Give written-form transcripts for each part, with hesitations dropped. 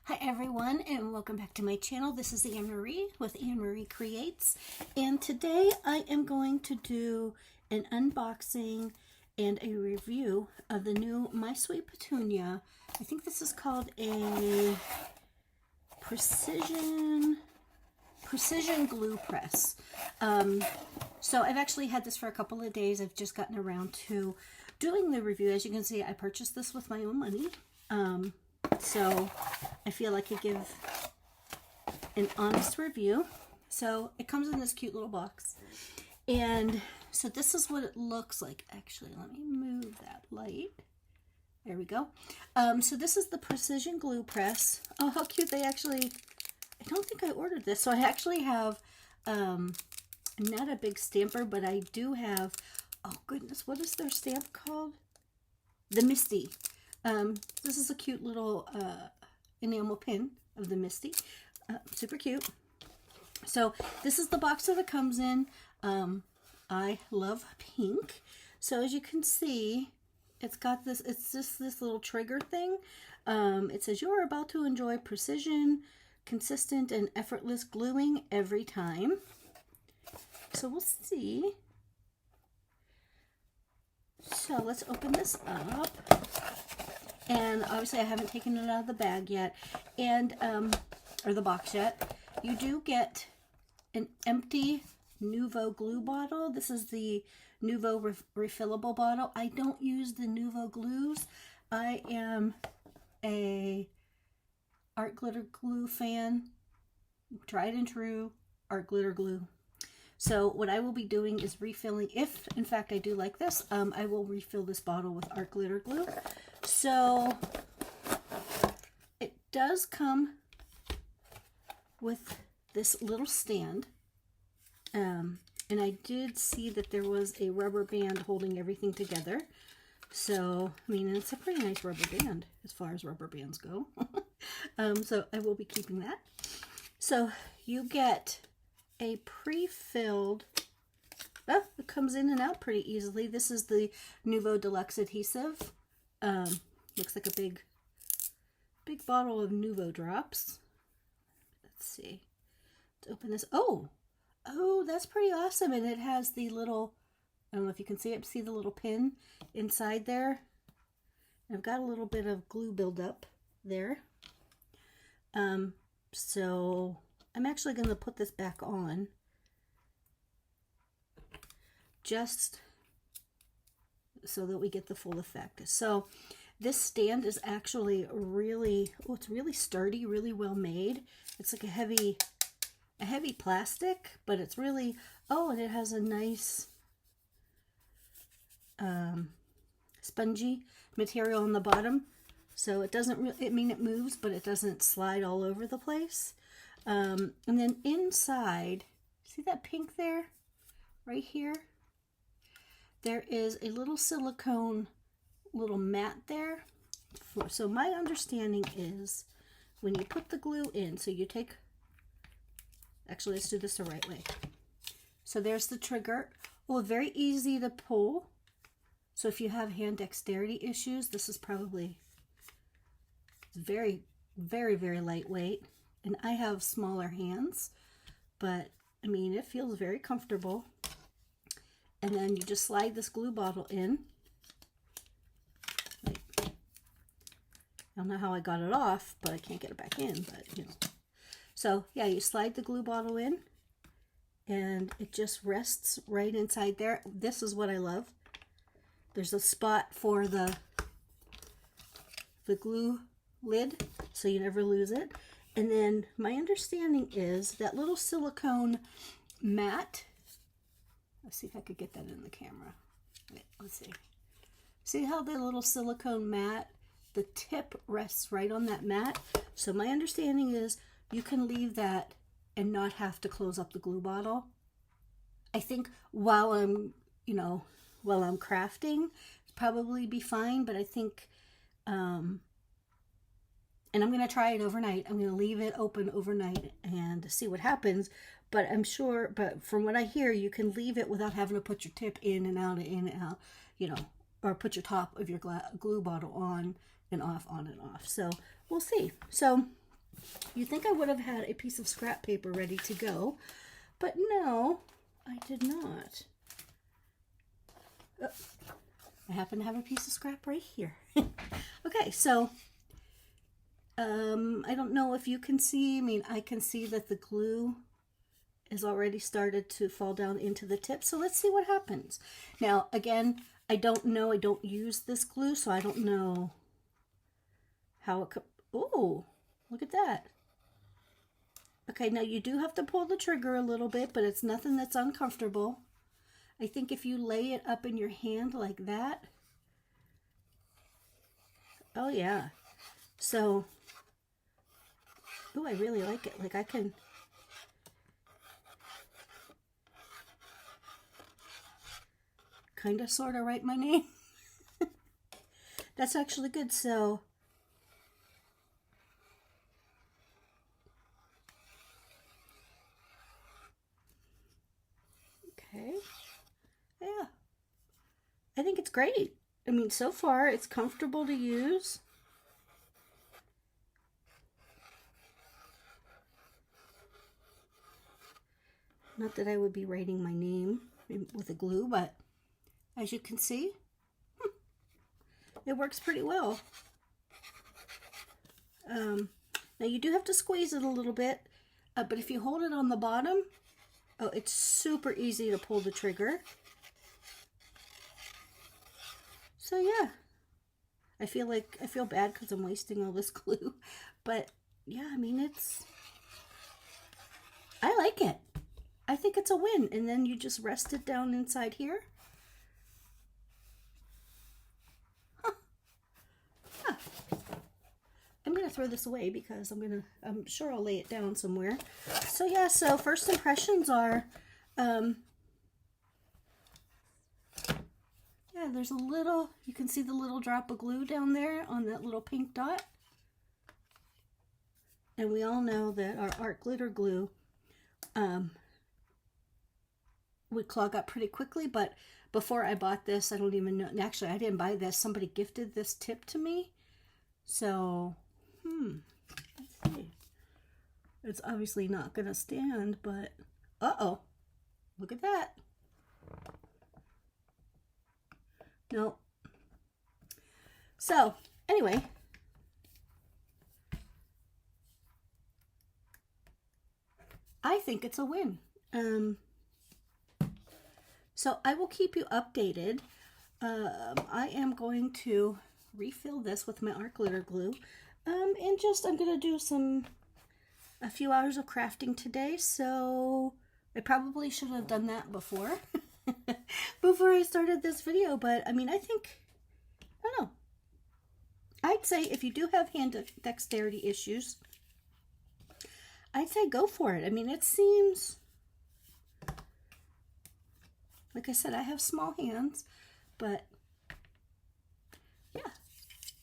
Hi everyone, and welcome back to my channel. This is Anne Marie with Anne Marie Creates, and today I am going to do an unboxing and a review of the new My Sweet Petunia. I think this is called a precision glue press. So I've actually had this for a couple of days. I've just gotten around to doing the review. As you can see, I purchased this with my own money. So I feel like I give an honest review. So it comes in this cute little box. And so this is what it looks like. Actually, let me move that light. There we go. So this is the precision glue press. Oh, how cute. I don't think I ordered this. So I actually have, not a big stamper, but I do have, oh goodness, what is their stamp called? The Misty. This is a cute little enamel pin of the Misty. Super cute. So this is the box that it comes in. I love pink. So as you can see, it's got this, it's just this little trigger thing. It says, "You're about to enjoy precision, consistent, and effortless gluing every time." So we'll see. So let's open this up. And obviously I haven't taken it out of the bag yet, and or the box yet. You do get an empty Nuvo glue bottle. This is the Nuvo refillable bottle. I don't use the Nuvo glues. I am a art glitter glue fan, tried and true art glitter glue. So what I will be doing is refilling, if in fact I do like this, I will refill this bottle with art glitter glue. So it does come with this little stand. And I did see that there was a rubber band holding everything together. So, I mean, it's a pretty nice rubber band as far as rubber bands go. So I will be keeping that. So you get a pre-filled, well, it comes in and out pretty easily. This is the Nuvo Deluxe adhesive. Looks like a big bottle of Nuvo drops. Let's see. Let's open this. Oh, that's pretty awesome. And it has the little, I don't know if you can see it, see the little pin inside there. I've got a little bit of glue buildup there. So I'm actually going to put this back on just so that we get the full effect. So this stand is actually really, oh, it's really sturdy, really well made. It's like a heavy plastic, but it's really, oh, and it has a nice spongy material on the bottom. So it doesn't really, I mean, it moves, but it doesn't slide all over the place. And then inside, see that pink there? Right here? There is a little silicone little mat there. So my understanding is when you put the glue in, so you take, actually let's do this the right way. So there's the trigger. Oh, very easy to pull. So if you have hand dexterity issues, this is probably very, very, very lightweight. And I have smaller hands, but I mean, it feels very comfortable. And then you just slide this glue bottle in. Like, I don't know how I got it off, but I can't get it back in, but you know. So yeah, you slide the glue bottle in and it just rests right inside there. This is what I love. There's a spot for the glue lid, so you never lose it. And then my understanding is that little silicone mat, let's see if I could get that in the camera. Wait, let's see. See how the little silicone mat, the tip rests right on that mat? So my understanding is you can leave that and not have to close up the glue bottle. I think while I'm, while I'm crafting, probably be fine, but I think, and I'm going to try it overnight. I'm going to leave it open overnight and see what happens. But I'm sure, but from what I hear, you can leave it without having to put your tip in and out, or put your top of your glue bottle on and off, on and off. So we'll see. So You'd think I would have had a piece of scrap paper ready to go, but no, I did not. Oh, I happen to have a piece of scrap right here. Okay, so I don't know if you can see. I mean, I can see that the glue is already started to fall down into the tip. So let's see what happens. Now, again, I don't know. I don't use this glue, so I don't know how it could. Oh, look at that. Okay, now you do have to pull the trigger a little bit, but it's nothing that's uncomfortable. I think if you lay it up in your hand like that. Oh, yeah. So, oh, I really like it. Like I can kind of sort of write my name. That's actually good. So, okay. Yeah. I think it's great. I mean, so far it's comfortable to use. Not that I would be writing my name with a glue, but as you can see, it works pretty well. Now you do have to squeeze it a little bit, but if you hold it on the bottom, oh, it's super easy to pull the trigger. So yeah, I feel bad because I'm wasting all this glue, but yeah, I mean, I like it. I think it's a win. And then you just rest it down inside here. Huh. Yeah. I'm gonna throw this away because I'm sure I'll lay it down somewhere. So yeah, so first impressions are, yeah, there's a little, you can see the little drop of glue down there on that little pink dot. And we all know that our art glitter glue would clog up pretty quickly, but before I bought this, I don't even know, actually I didn't buy this, somebody gifted this tip to me. So, let's see. It's obviously not gonna stand, but uh-oh, look at that. No. So, anyway, I think it's a win. So I will keep you updated. I am going to refill this with my art glitter glue. And I'm going to do a few hours of crafting today. So I probably should have done that before, before I started this video. But I mean, I don't know. I'd say if you do have hand dexterity issues, I'd say go for it. I mean, it seems, like I said, I have small hands, but yeah,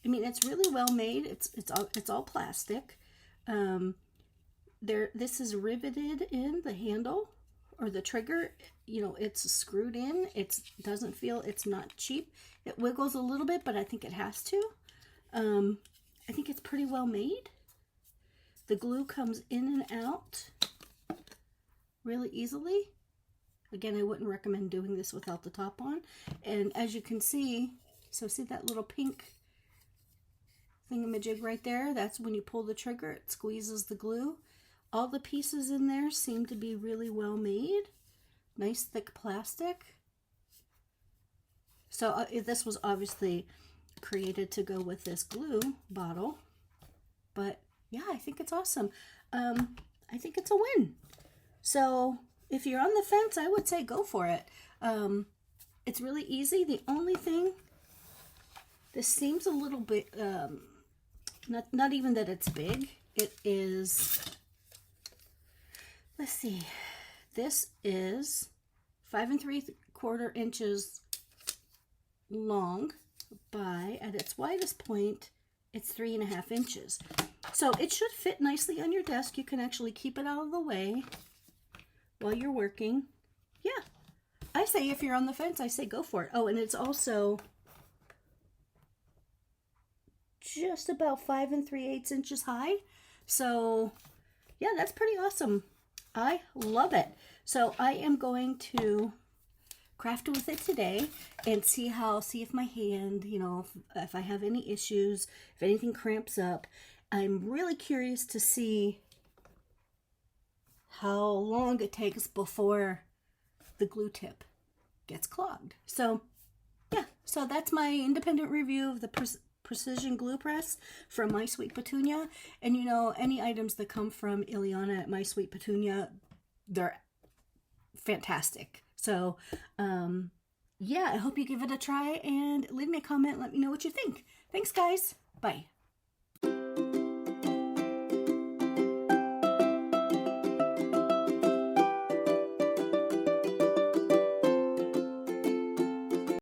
I mean, it's really well made. It's all plastic. This is riveted in the handle or the trigger. You know, it's screwed in. It doesn't feel, it's not cheap. It wiggles a little bit, but I think it has to. I think it's pretty well made. The glue comes in and out really easily. Again, I wouldn't recommend doing this without the top on. And as you can see, so see that little pink thingamajig right there? That's when you pull the trigger, it squeezes the glue. All the pieces in there seem to be really well made. Nice thick plastic. So this was obviously created to go with this glue bottle. But yeah, I think it's awesome. I think it's a win. So if you're on the fence, I would say go for it. It's really easy. The only thing, this seems a little bit, not even that it's big. It is, let's see, this is 5 3/4 inches long by, at its widest point, it's 3.5 inches. So it should fit nicely on your desk. You can actually keep it out of the way while you're working. Yeah, I say if you're on the fence, I say go for it. Oh, and it's also just about 5 3/8 inches high. So yeah, that's pretty awesome. I love it. So I am going to craft with it today and see if my hand, if I have any issues, if anything cramps up. I'm really curious to see how long it takes before the glue tip gets clogged. So yeah, so that's my independent review of the precision glue press from My Sweet Petunia. And any items that come from Ileana at My Sweet Petunia, they're fantastic. So yeah, I hope you give it a try and leave me a comment. Let me know what you think. Thanks, guys. Bye.